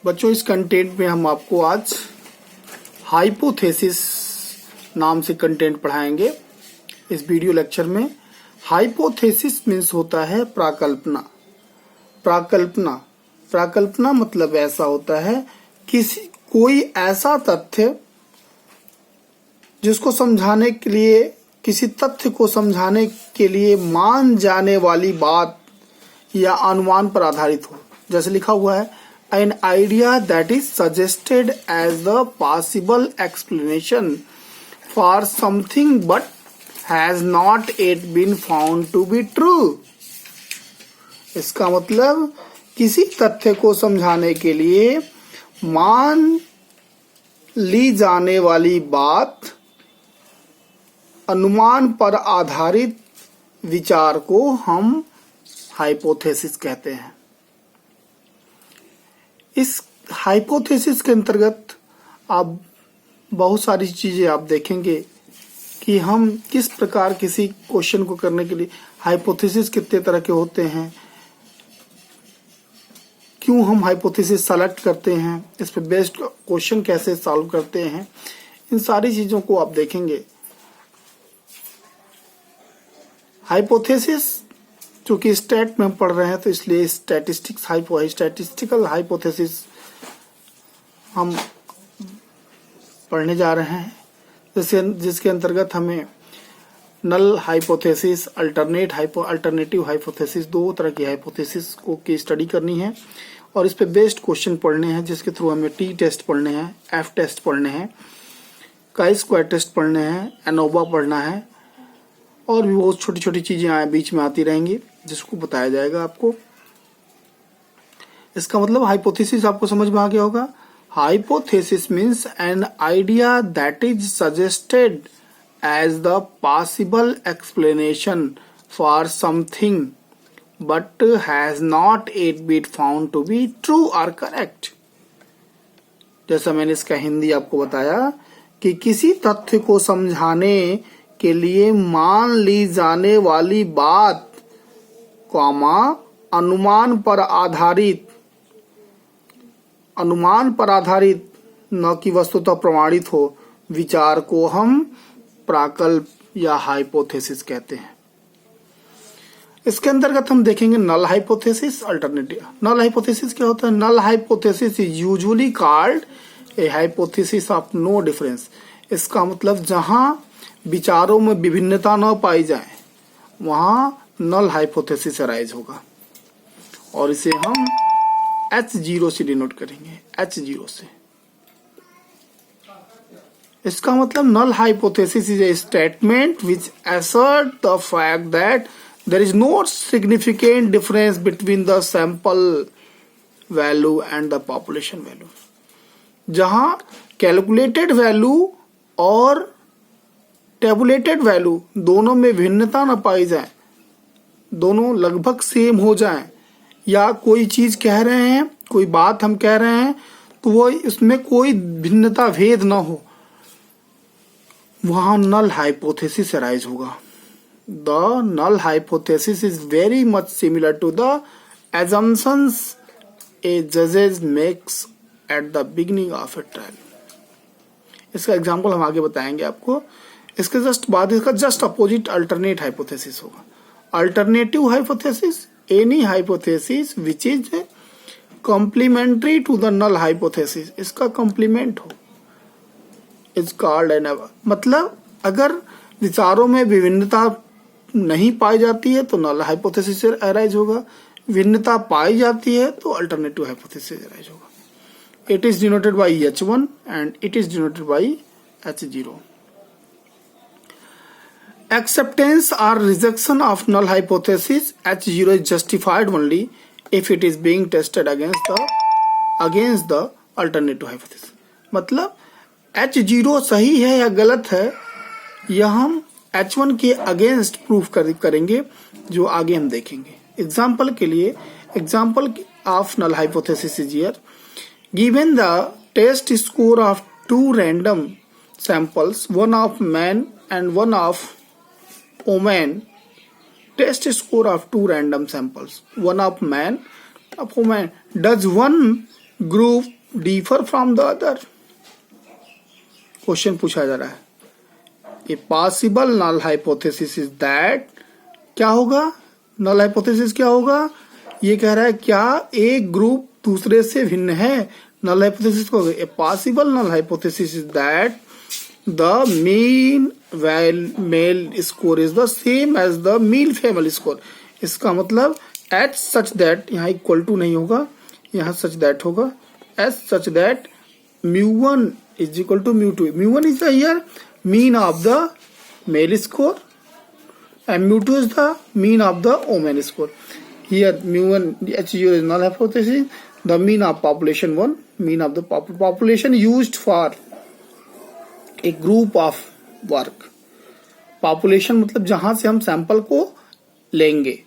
बच्चों, इस कंटेंट में हम आपको आज हाइपोथेसिस नाम से कंटेंट पढ़ाएंगे। इस वीडियो लेक्चर में हाइपोथेसिस मीन्स होता है प्राकल्पना। प्राकल्पना मतलब ऐसा होता है कोई ऐसा तथ्य जिसको समझाने के लिए, किसी तथ्य को समझाने के लिए मान जाने वाली बात या अनुमान पर आधारित हो। जैसे लिखा हुआ है, an idea that is suggested as the possible explanation for something but has not yet been found to be true। इसका मतलब किसी तथ्य को समझाने के लिए मान ली जाने वाली बात, अनुमान पर आधारित विचार को हम हाइपोथेसिस कहते हैं। इस हाइपोथेसिस के अंतर्गत आप बहुत सारी चीजें आप देखेंगे कि हम किस प्रकार किसी क्वेश्चन को करने के लिए हाइपोथेसिस कितने तरह के होते हैं, क्यों हम हाइपोथेसिस सेलेक्ट करते हैं, इस पे बेस्ड क्वेश्चन कैसे सॉल्व करते हैं, इन सारी चीजों को आप देखेंगे। हाइपोथेसिस चूंकि स्टैट में हम पढ़ रहे हैं तो इसलिए स्टैटिस्टिकल हाइपोथेसिस हम पढ़ने जा रहे हैं, जिसके अंतर्गत हमें नल हाइपोथेसिस, अल्टरनेटिव हाइपोथेसिस, दो तरह की हाइपोथेसिस को की स्टडी करनी है और इस पे बेस्ड क्वेश्चन पढ़ने हैं, जिसके थ्रू हमें टी टेस्ट पढ़ने हैं, एफ टेस्ट पढ़ने हैं, काई स्क्वायर टेस्ट पढ़ने हैं, एनोवा पढ़ना है और भी बहुत छोटी छोटी चीजें बीच में आती रहेंगी जिसको बताया जाएगा आपको। इसका मतलब हाइपोथेसिस आपको समझ में आ गया होगा। Hypothesis means an idea that is suggested as the possible explanation for something but has not yet been found to be true और करेक्ट। जैसा मैंने इसका हिंदी आपको बताया कि किसी तथ्य को समझाने के लिए मान ली जाने वाली बात, अनुमान पर आधारित न कि वस्तुतः प्रमाणित हो विचार को हम प्राकल्प या हाइपोथेसिस कहते हैं। इसके अंतर्गत हम देखेंगे null hypothesis, alternative. Null hypothesis क्या होता है? Null hypothesis is usually called a hypothesis of no difference. इसका मतलब जहां विचारों में विभिन्नता न पाई जाए वहां नल हाइपोथेसिस अराइज होगा और इसे हम H0 से डिनोट करेंगे, H0 से। इसका मतलब null hypothesis is a statement which assert the fact that there is no significant difference between the sample value and the population value. जहां कैलकुलेटेड वैल्यू और टेबुलेटेड वैल्यू दोनों में भिन्नता न पाई जाए, दोनों लगभग सेम हो जाएं, या कोई चीज कह रहे हैं, कोई बात हम कह रहे हैं तो वो इसमें कोई भिन्नता भेद न हो, वहां नल हाइपोथेसिस अराइज होगा। The null hypothesis is very much similar to the assumptions a जजेस makes at the beginning of a trial. इसका एग्जाम्पल हम आगे बताएंगे आपको। इसके जस्ट बाद इसका जस्ट अपोजिट अल्टरनेट हाइपोथेसिस होगा। Alternative hypothesis, any hypothesis which is complementary to the null hypothesis, इसका कॉम्प्लीमेंट हो, इज कॉल्ड एन। मतलब अगर विचारों में विभिन्नता नहीं पाई जाती है तो नल हाइपोथेसिस अराइज होगा, भिन्नता पाई जाती है तो अल्टरनेटिव हाइपोथेसिस अराइज होगा। It is denoted by H1 and it is denoted by H0. Acceptance or rejection of null hypothesis H0 is justified only if it is being tested against the alternative hypothesis. मतलब H0 सही है या गलत है यह हम H1 के against proof करेंगे, जो आगे हम देखेंगे। एग्जाम्पल के लिए, example of null hypothesis is here. Given the test score of two random samples, one of man and one of woman, test score of two random samples, one of man, of woman, does one group differ from the other. Question पूछा जा रहा है, a possible null hypothesis is that, क्या होगा, नल hypothesis क्या होगा, ये कह रहा है क्या एक ग्रुप दूसरे से भिन्न है। नल हाइपोथेसिस को, a possible null hypothesis is that the mean male score is the same as the mean female score. इसका मतलब एच सच दैट, यहाँ इक्वल टू नहीं होगा, यहाँ सच दैट होगा, H such that μ1 is equal to μ2. μ1 is the here mean of the male score and μ2 is the mean of the woman score. Here μ1 H0 is null hypothesis, the mean of population 1, mean of the population used for a group of work. Population मतलब जहां से हम sample को लेंगे,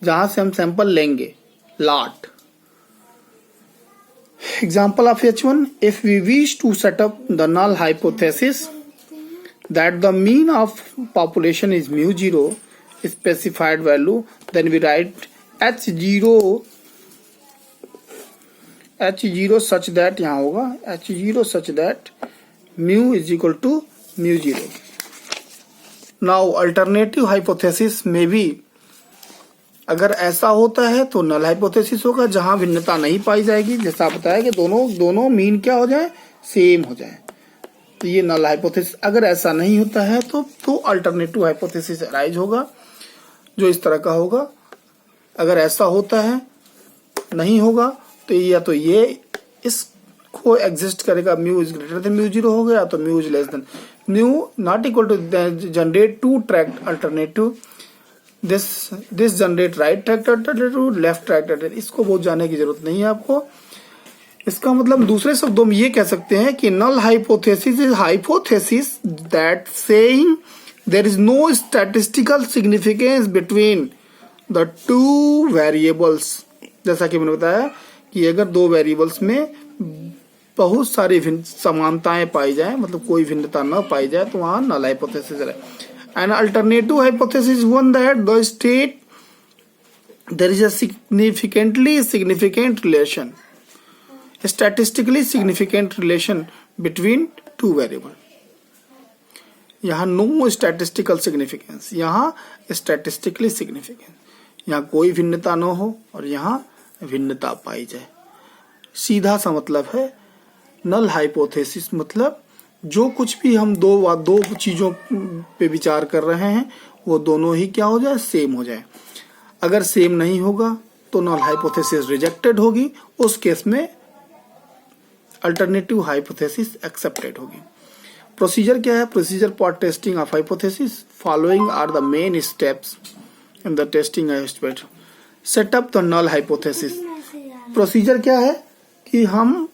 जहां से हम sample लेंगे, lot. Example of H1, if we wish to set up the null hypothesis that the mean of population is μ0 specified value, then we write H0 such that, यहाँ होगा H0 such that mu is equal to μ0. Now alternative hypothesis may be, अगर ऐसा होता है तो null hypothesis होगा जहां भिन्नता नहीं पाई जाएगी, जैसा बताया कि दोनों मीन क्या हो जाए, सेम हो जाए, तो ये नल हाइपोथेसिस। अगर ऐसा नहीं होता है तो अल्टरनेटिव हाइपोथेसिस अराइज होगा, जो इस तरह का होगा। अगर ऐसा होता है, नहीं होगा, तो या तो ये इसको एग्जिस्ट करेगा, mu is greater than mu हो गया, तो mu is less than mu not equal to generate to track alternative, this generate right track alternative, left track alternative. इसको बहुत जानने की जरूरत नहीं है आपको। इसका मतलब दूसरे शब्दों में ये कह सकते हैं कि null hypothesis is hypothesis that saying there is no statistical significance between the two variables. जैसा कि मैंने बताया कि अगर दो वेरिएबल्स में बहुत सारी समानताएं पाई जाए, मतलब कोई भिन्नता न पाई जाए, तो वहां नल हाइपोथेसिस है। An alternative hypothesis is one that the state there is a significant relation, a statistically significant relation between two variables. यहाँ no statistical significance, यहाँ statistically significant, यहाँ कोई भिन्नता न हो और यहाँ भिन्नता पाई जाए। सीधा सा मतलब है नल हाइपोथेसिस मतलब जो कुछ भी हम दो चीजों पे विचार कर रहे हैं वो दोनों ही क्या हो जाए, सेम हो जाए। अगर सेम नहीं होगा तो नल हाइपोथेसिस रिजेक्टेड होगी, उस केस में अल्टरनेटिव हाइपोथेसिस एक्सेप्टेड होगी। प्रोसीजर क्या है, procedure for testing of hypothesis, following are the main steps in the testing aspect. Set up the null hypothesis. Procedure क्या है कि हम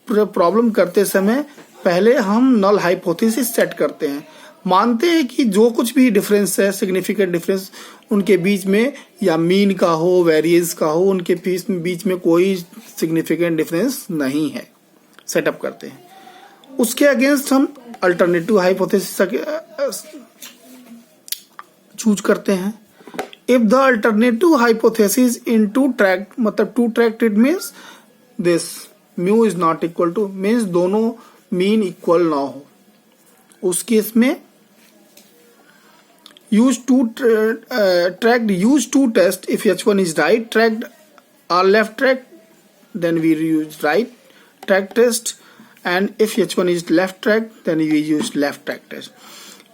प्रॉब्लम करते समय पहले हम नल हाइपोथेसिस सेट करते हैं, मानते हैं कि जो कुछ भी डिफरेंस है, सिग्निफिकेंट डिफरेंस उनके बीच में, या मीन का हो, वेरिएंस का हो, उनके बीच में कोई सिग्निफिकेंट डिफरेंस नहीं है, सेटअप करते हैं। उसके अगेंस्ट हम अल्टरनेटिव हाइपोथेसिस चूज करते हैं। If the alternative hypothesis in two track, मतलब two track it means this mu is not equal to, means दोनों मीन इक्वल ना हो, उस केस में use two test. If H1 is right tracked or left track, then we use right track test, and if H1 is left track, then we use left track test.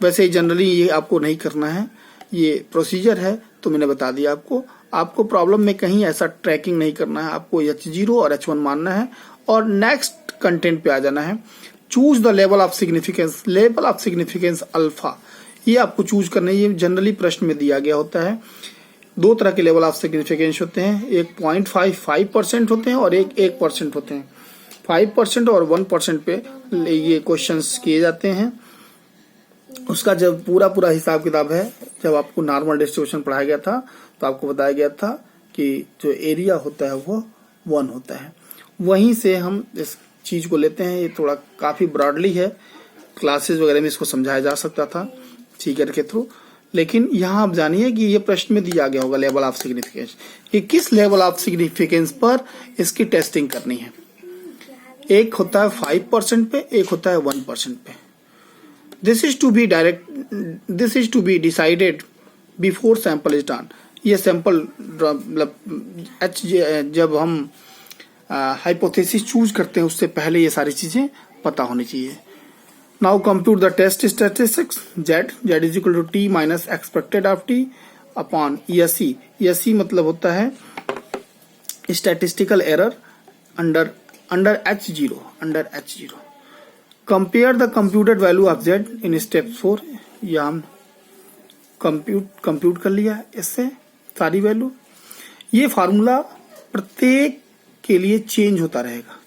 वैसे generally ये आपको नहीं करना है, ये procedure है तो मैंने बता दिया आपको प्रॉब्लम में कहीं ऐसा ट्रैकिंग नहीं करना है, आपको H0 और H1 मानना है और नेक्स्ट कंटेंट पे आ जाना है। Choose the level of significance alpha, ये आपको चूज करना है। ये जनरली प्रश्न में दिया गया होता है। दो तरह के लेवल ऑफ सिग्निफिकेंस होते हैं, एक 0.55% होते हैं और एक 1% होते हैं। 5% और 1% पे ये क्वेश्चंस किए जाते हैं। उसका जब पूरा हिसाब किताब है, जब आपको नॉर्मल डिस्ट्रीब्यूशन पढ़ाया गया था तो आपको बताया गया था कि जो एरिया होता है वो 1 होता है। वहीं से हम इस चीज को लेते हैं। ये थोड़ा काफी ब्रॉडली है, क्लासेस वगैरह में इसको समझाया जा सकता था फिगर के थ्रू, लेकिन यहाँ आप जानिए कि ये प्रश्न में दिया गया होगा लेवल ऑफ सिग्निफिकेंस, कि किस लेवल ऑफ सिग्निफिकेंस पर इसकी टेस्टिंग करनी है। एक होता है 5% पे, एक होता है 1% पे। This is to be decided before sample is done. ये सैंपल मतलब जब हम हाइपोथेसिस चूज करते हैं उससे पहले ये सारी चीजें पता होनी चाहिए। Now compute the test statistics. z is equal to t minus expected of t upon ESE। ESE मतलब होता है statistical error under H0। Compare the computed value of z in step 4। या हम कंप्यूट कर लिया इससे सारी वैल्यू। ये फार्मूला प्रत्येक के लिए चेंज होता रहेगा।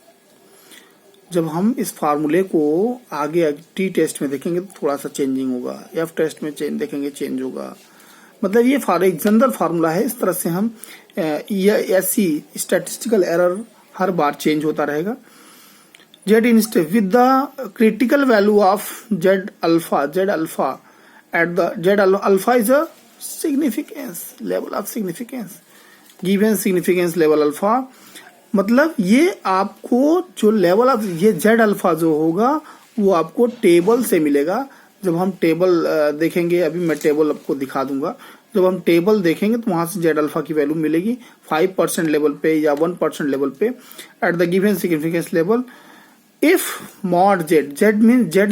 जब हम इस फार्मूले को आगे टी टेस्ट में देखेंगे तो थोड़ा सा चेंजिंग होगा, एफ टेस्ट में देखेंगे चेंज होगा। मतलब ये एक जनरल फार्मूला है। इस तरह से हम ऐसी स्टैटिस्टिकल एरर हर बार चेंज होता रहेगा। Z in step with the critical value of Z alpha at the Z alpha is a significance level of significance given significance level alpha. मतलब ये आपको जो लेवल ऑफ ये जेड अल्फा जो होगा वो आपको टेबल से मिलेगा। जब हम टेबल देखेंगे, अभी मैं टेबल आपको दिखा दूंगा। जब हम टेबल देखेंगे तो वहां से जेड अल्फा की वैल्यू मिलेगी 5% लेवल पे या 1% लेवल पे at the given significance level. If mod Z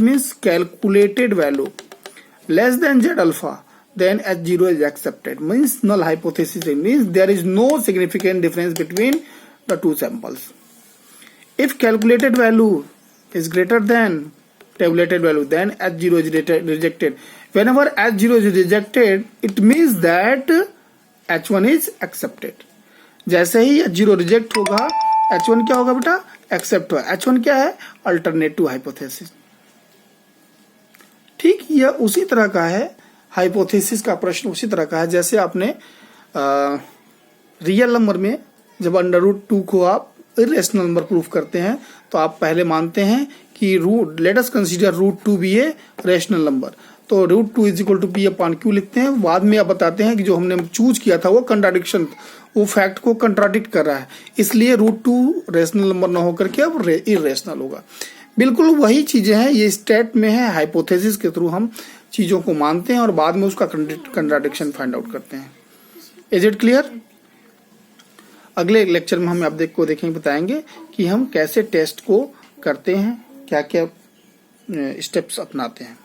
means calculated value less than Z alpha, then H0 is accepted, means null hypothesis, means there is no significant difference between the two samples. If calculated value is greater than tabulated value, then H0 is rejected. Whenever H0 is rejected, it means that H1 is accepted. जैसे ही H0 reject होगा, H1 क्या होगा बेटा? Accept होगा। H1 क्या है? Alternative hypothesis. ठीक, यह उसी तरह का है। हाइपोथेसिस का प्रश्न उसी तरह का है जैसे आपने रियल नंबर में जब √2 को आप इरेशनल नंबर प्रूफ करते हैं तो आप पहले मानते हैं कि लेट अस कंसीडर √2 भी ए रेशनल नंबर, तो √2 is equal to P upon Q लिखते हैं। बाद में आप बताते हैं कि जो हमने चूज किया था वो कंट्राडिक्शन, वो फैक्ट को कंट्राडिक्ट कर रहा है, इसलिए √2 रेशनल नंबर ना होकर के अब इरेशनल होगा। बिल्कुल वही चीजें हैं, ये स्टेट में है। हाइपोथेसिस के थ्रू हम चीजों को मानते हैं और बाद में उसका कंट्राडिक्शन फाइंड आउट करते हैं। Is it clear? अगले लेक्चर में हम आप देखेंगे, बताएंगे कि हम कैसे टेस्ट को करते हैं, क्या क्या स्टेप्स अपनाते हैं।